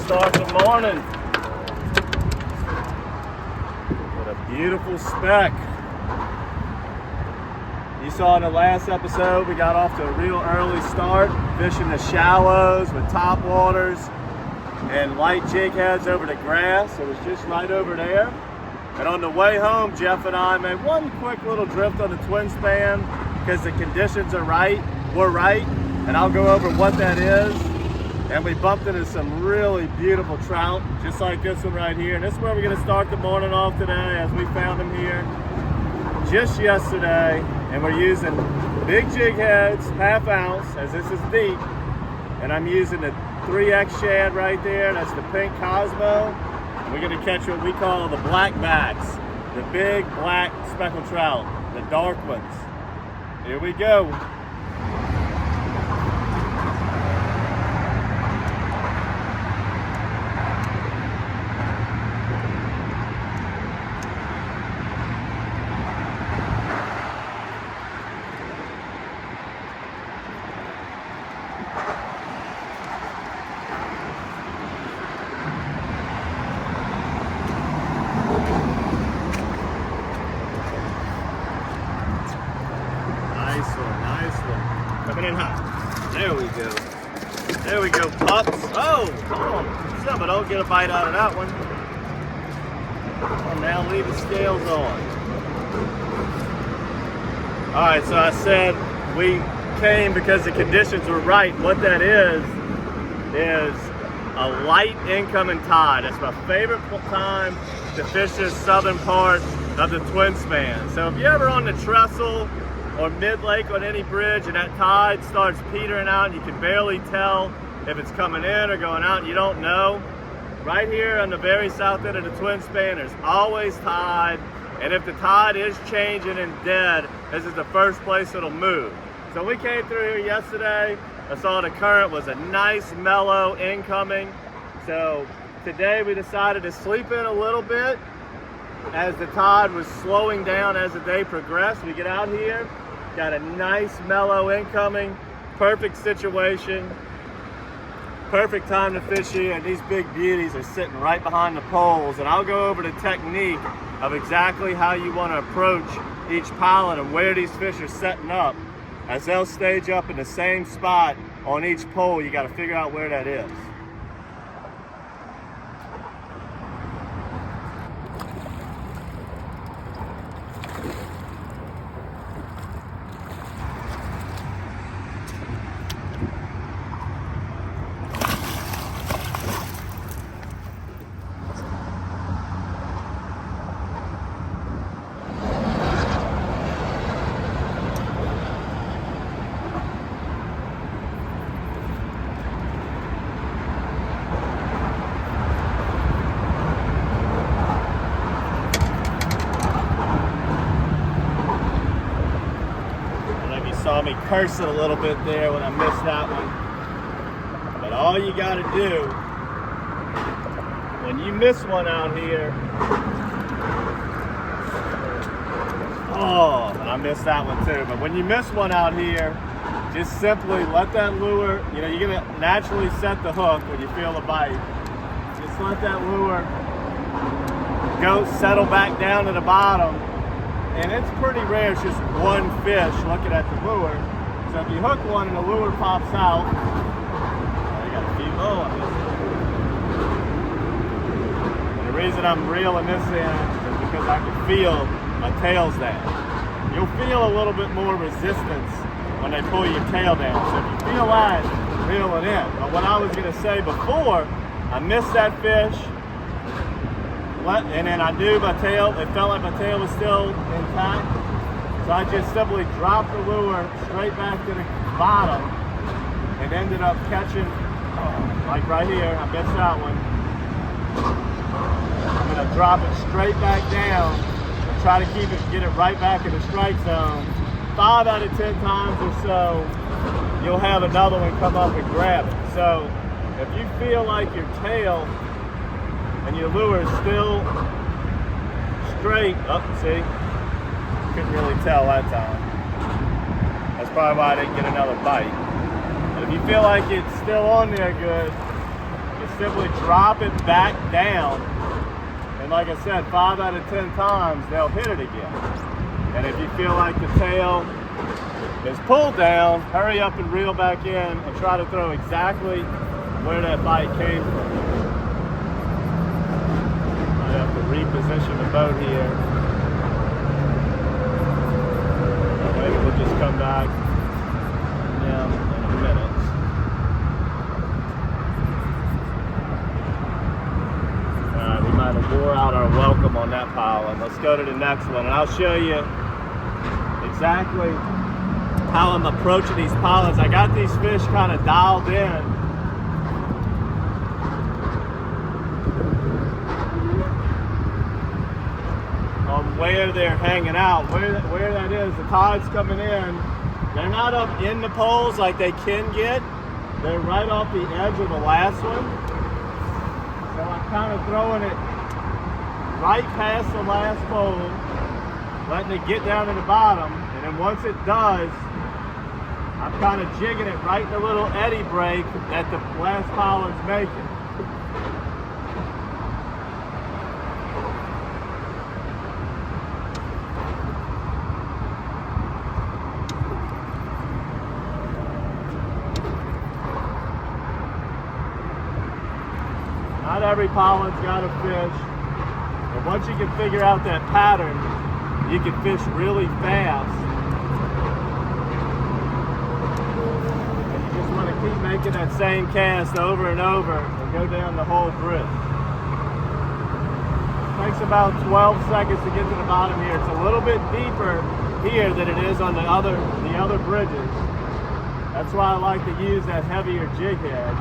start the morning. What a beautiful speck. You saw in the last episode, we got off to a real early start, fishing the shallows with top waters and light jig heads over the grass. It was just right over there. And on the way home, Jeff and I made one quick little drift on the twin span because the conditions were right, and I'll go over what that is. And we bumped into some really beautiful trout, just like this one right here. And this is where we're gonna start the morning off today, as we found them here just yesterday. And we're using big jig heads, half ounce, as this is deep. And I'm using the 3X shad right there. That's the pink Cosmo. And we're gonna catch what we call the blackbacks, the big black speckled trout, the dark ones. Here we go. Nice one. Coming in hot. There we go. There we go, pups. Oh, come on. Somebody don't get a bite out of that one. Oh, now leave the scales on. All right, so I said we came because the conditions were right. What that is a light incoming tide. That's my favorite time to fish this southern part of the twin span. So if you're ever on the trestle or mid-lake on any bridge and that tide starts petering out and you can barely tell if it's coming in or going out and you don't know, right here on the very south end of the twin span, there's always tide. And if the tide is changing and dead, this is the first place it'll move. So we came through here yesterday. I saw the current was a nice mellow incoming. So today we decided to sleep in a little bit as the tide was slowing down as the day progressed. We get out here, got a nice mellow incoming, perfect situation, perfect time to fish here, and these big beauties are sitting right behind the poles. And I'll go over the technique of exactly how you want to approach each pilot and where these fish are setting up. As they'll stage up in the same spot on each pole, you got to figure out where that is. Saw me cursing a little bit there when I missed that one. But all you got to do when you miss one out here, oh, and I missed that one too. But when you miss one out here, just simply let that lure, you're going to naturally set the hook when you feel a bite. Just let that lure go settle back down to the bottom. And it's pretty rare, it's just one fish looking at the lure. So if you hook one and the lure pops out, I got a few more. And the reason I'm reeling this in is because I can feel my tail's down. You'll feel a little bit more resistance when they pull your tail down. So if you feel that, reel it in. But what I was gonna say before, I missed that fish, and then I knew my tail, it felt like my tail was still intact. So I just simply dropped the lure straight back to the bottom and ended up catching, like right here, I missed that one. I'm gonna drop it straight back down and try to get it right back in the strike zone. 5 out of 10 times or so, you'll have another one come up and grab it. So if you feel like your tail and your lure is still straight, see, couldn't really tell that time. That's probably why I didn't get another bite. But if you feel like it's still on there good, just simply drop it back down. And like I said, 5 out of 10 times, they'll hit it again. And if you feel like the tail is pulled down, hurry up and reel back in and try to throw exactly where that bite came from. I have to reposition the boat here. Maybe we'll just come back in a minute. We might have wore out our welcome on that pilot. Let's go to the next one, and I'll show you exactly how I'm approaching these pilots. I got these fish kind of dialed in. On where they're hanging out, where that is, the tide's coming in. They're not up in the poles like they can get. They're right off the edge of the last one. So I'm kind of throwing it right past the last pole, letting it get down to the bottom, and then once it does, I'm kind of jigging it right in the little eddy break that the last pilot's making. Not every pilot's got a fish, but once you can figure out that pattern, you can fish really fast. And you just want to keep making that same cast over and over and go down the whole bridge. It takes about 12 seconds to get to the bottom here. It's a little bit deeper here than it is on the other bridges. That's why I like to use that heavier jig head.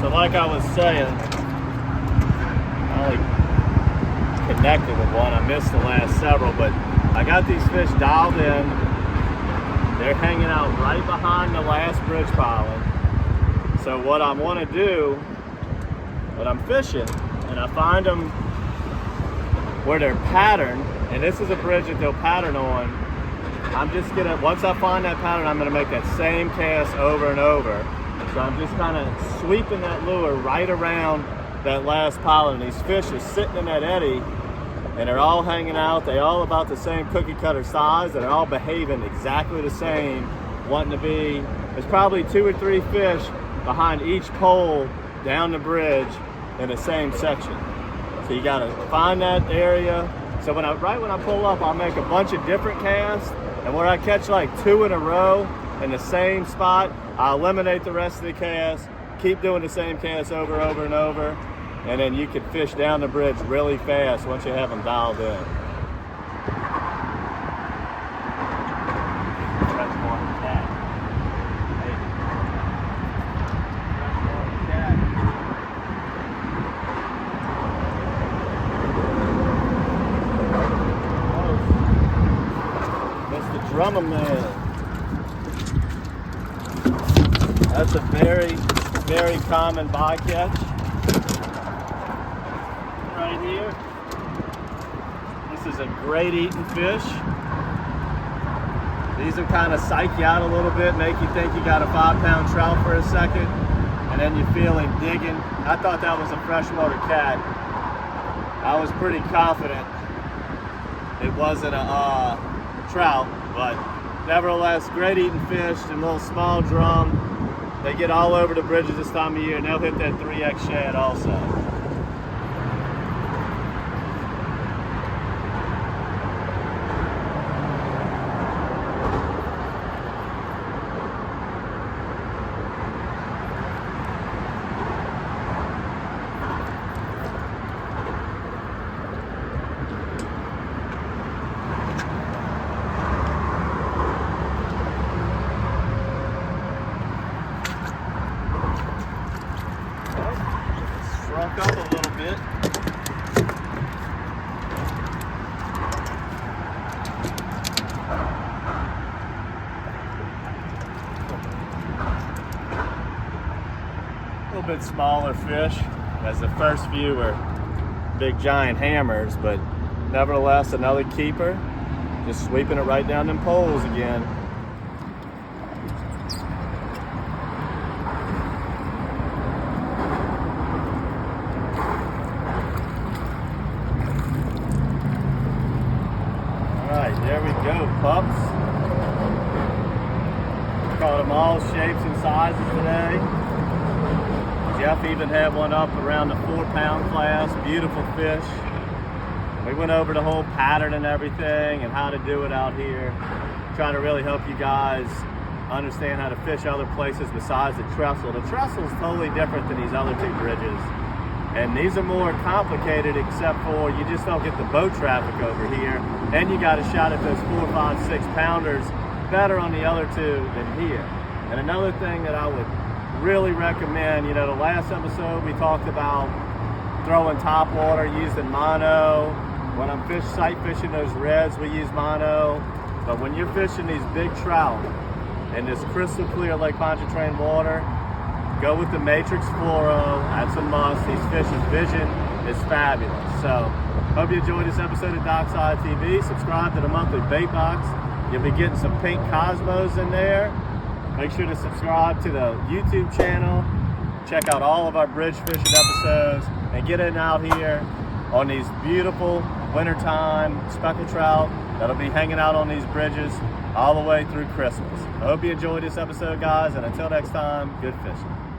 Like I was saying, I only connected with one. I missed the last several, but I got these fish dialed in. They're hanging out right behind the last bridge pilot. So what I want to do, when I'm fishing, and I find them where they're patterned, and this is a bridge that they'll pattern on, I'm just gonna, once I find that pattern, I'm gonna make that same cast over and over. So I'm just kind of sweeping that lure right around that last pilot, and these fish are sitting in that eddy, and they're all hanging out. They're all about the same cookie cutter size, and they're all behaving exactly the same, wanting to be, there's probably 2 or 3 fish behind each pole down the bridge in the same section. So you gotta find that area. So right when I pull up, I'll make a bunch of different casts, and where I catch like 2 in a row in the same spot, I'll eliminate the rest of the cast, keep doing the same cast over and over, and then you can fish down the bridge really fast once you have them dialed in. Mr. Drummer Man. That's a very, very common bycatch right here. This is a great eating fish. These will kind of psych you out a little bit, make you think you got a 5-pound trout for a second, and then you feel him digging. I thought that was a freshwater cat. I was pretty confident it wasn't a trout, but nevertheless, great eating fish and little small drum. They get all over the bridges this time of year, and they'll hit that 3X shad also. little bit smaller fish, as the first few were big giant hammers, but nevertheless another keeper. Just sweeping it right down them poles again. Alright, there we go, pups. Caught them all shapes and sizes today. Jeff even had one up around the 4-pound class. Beautiful fish. We went over the whole pattern and everything and how to do it out here. Trying to really help you guys understand how to fish other places besides the trestle. The trestle is totally different than these other two bridges. And these are more complicated, except for you just don't get the boat traffic over here. And you got a shot at those 4, 5, 6-pounders better on the other two than here. And another thing that I would really recommend, you know, the last episode we talked about throwing top water using mono. When I'm sight fishing those reds, we use mono. But when you're fishing these big trout in this crystal clear Lake Pontchartrain water, go with the Matrix Fluoro. That's a must. These fish's vision is fabulous. So, hope you enjoyed this episode of DockSide TV. Subscribe to the monthly bait box. You'll be getting some pink Cosmos in there. Make sure to subscribe to the YouTube channel. Check out all of our bridge fishing episodes and get in out here on these beautiful wintertime speckled trout that'll be hanging out on these bridges all the way through Christmas. I hope you enjoyed this episode, guys, and until next time, good fishing.